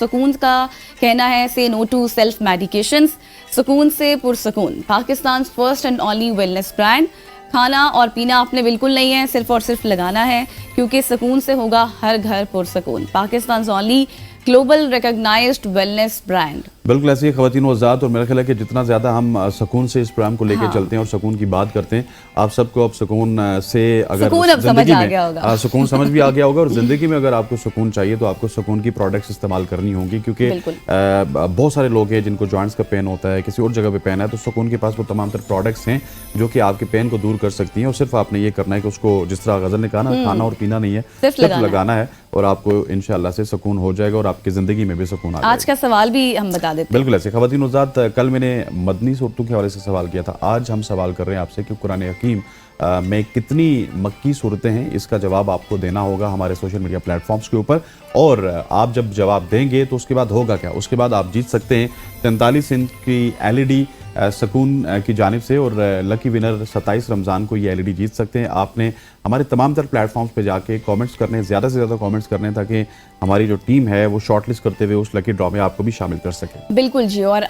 सुकून का कहना है से नो टू सेल्फ मेडिकेशंस। सुकून से Pursukoon, Pakistan first and only wellness brand. खाना और पीना आपने बिल्कुल नहीं है, सिर्फ और सिर्फ लगाना है, क्योंकि सुकून से होगा हर घर Pursukoon. Pakistan only global recognized wellness brand. बिल्कुल ऐसी ख़वातीन व हज़रात, और मेरा ख्याल है कि जितना ज़्यादा हम सुकून से इस प्रोग्राम को लेकर चलते हैं और सुकून की बात करते हैं, आप सबको अब सुकून से अगर सुकून अब समझ आ गया होगा। सुकून समझ भी आ गया होगा, और ज़िंदगी में अगर आपको सुकून चाहिए तो आपको सुकून की प्रोडक्ट्स इस्तेमाल करनी होंगी, क्योंकि बहुत सारे लोग हैं जिनको जॉइंट्स का पेन होता है, किसी और जगह पे पेन है, तो सुकून के पास वो तमाम तर प्रोडक्ट्स हैं जो कि आपके पेन को दूर कर सकती हैं। और सिर्फ आपने ये करना है कि उसको, जिस तरह गज़ल ने कहा ना, खाना और पीना नहीं है, सिर्फ लगाना है, और आपको इंशाअल्लाह से सुकून हो जाएगा और आपकी ज़िंदगी में भी सुकून आ जाएगा। आज का सवाल भी हम बता देते हैं। बिल्कुल ऐसे ख़वातीन उज़ात, कल मैंने मदनी सूरतों के हवाले से सवाल किया था, आज हम सवाल कर रहे हैं आपसे कि कुरान हकीम में कितनी मक्की सूरतें हैं। इसका जवाब आपको देना होगा हमारे सोशल मीडिया प्लेटफॉर्म्स के ऊपर, और आप जब जवाब देंगे तो उसके बाद होगा क्या, उसके बाद आप जीत सकते हैं 43 इंच की LED सुकून की जानिब से, और लकी विनर 27 रमज़ान को ये LED जीत सकते हैं। आपने हमारे तमाम तर प्लेटफॉर्म्स पे जाके कमेंट्स करने हैं, ज़्यादा से ज़्यादा कमेंट्स करने हैं, ताकि हमारी जो टीम है वो शॉर्टलिस्ट करते हुए उस लकी ड्रॉ में आपको भी शामिल कर सके। बिल्कुल जी। और